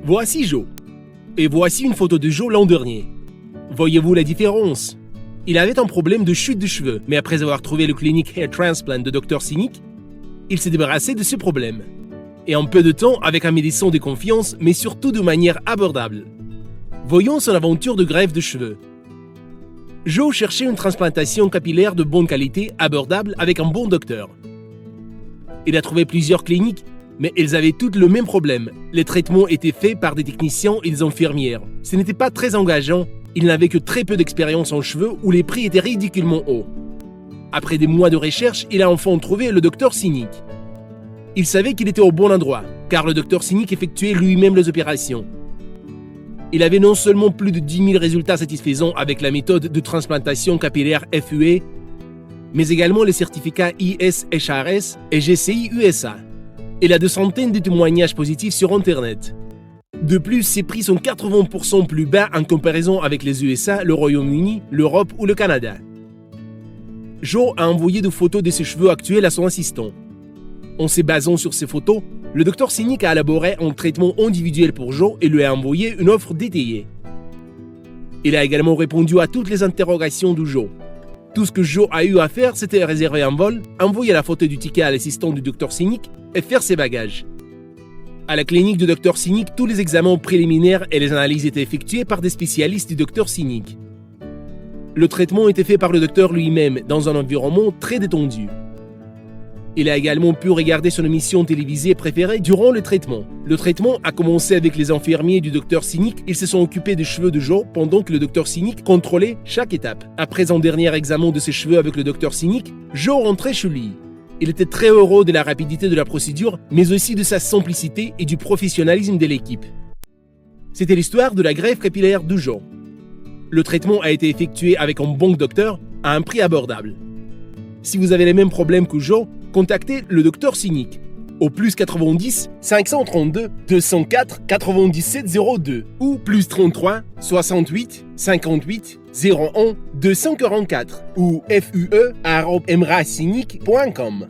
Voici Joe. Et voici une photo de Joe l'an dernier. Voyez-vous la différence? Il avait un problème de chute de cheveux, mais après avoir trouvé le clinique Hair Transplant de Dr. Cynic, il s'est débarrassé de ce problème. Et en peu de temps, avec un médecin de confiance, mais surtout de manière abordable. Voyons son aventure de greffe de cheveux. Joe cherchait une transplantation capillaire de bonne qualité, abordable, avec un bon docteur. Il a trouvé plusieurs cliniques, mais elles avaient toutes le même problème. Les traitements étaient faits par des techniciens et des infirmières. Ce n'était pas très engageant, il n'avait que très peu d'expérience en cheveux où les prix étaient ridiculement hauts. Après des mois de recherche, il a enfin trouvé le Dr. Cynic. Il savait qu'il était au bon endroit, car le Dr. Cynic effectuait lui-même les opérations. Il avait non seulement plus de 10 000 résultats satisfaisants avec la méthode de transplantation capillaire FUE, mais également les certificats IS-HRS et GCI USA. Il a de centaines de témoignages positifs sur Internet. De plus, ses prix sont 80% plus bas en comparaison avec les USA, le Royaume-Uni, l'Europe ou le Canada. Joe a envoyé des photos de ses cheveux actuels à son assistant. En se basant sur ces photos, le Dr. Cynic a élaboré un traitement individuel pour Joe et lui a envoyé une offre détaillée. Il a également répondu à toutes les interrogations de Joe. Tout ce que Joe a eu à faire, c'était réserver un vol, envoyer la photo du ticket à l'assistant du Dr. Cynic et faire ses bagages. À la clinique du Dr. Cynic, tous les examens préliminaires et les analyses étaient effectués par des spécialistes du Dr. Cynic. Le traitement était fait par le docteur lui-même dans un environnement très détendu. Il a également pu regarder son émission télévisée préférée durant le traitement. Le traitement a commencé avec les infirmiers du Dr. Cynic. Ils se sont occupés des cheveux de Joe pendant que le Dr. Cynic contrôlait chaque étape. Après un dernier examen de ses cheveux avec le Dr. Cynic, Joe rentrait chez lui. Il était très heureux de la rapidité de la procédure, mais aussi de sa simplicité et du professionnalisme de l'équipe. C'était l'histoire de la greffe capillaire de Joe. Le traitement a été effectué avec un bon docteur à un prix abordable. Si vous avez les mêmes problèmes que Joe, contactez le Dr. Cynic au plus 90 532 204 97 02 ou plus 33 68 58 01 244 ou fue@emracynic.com.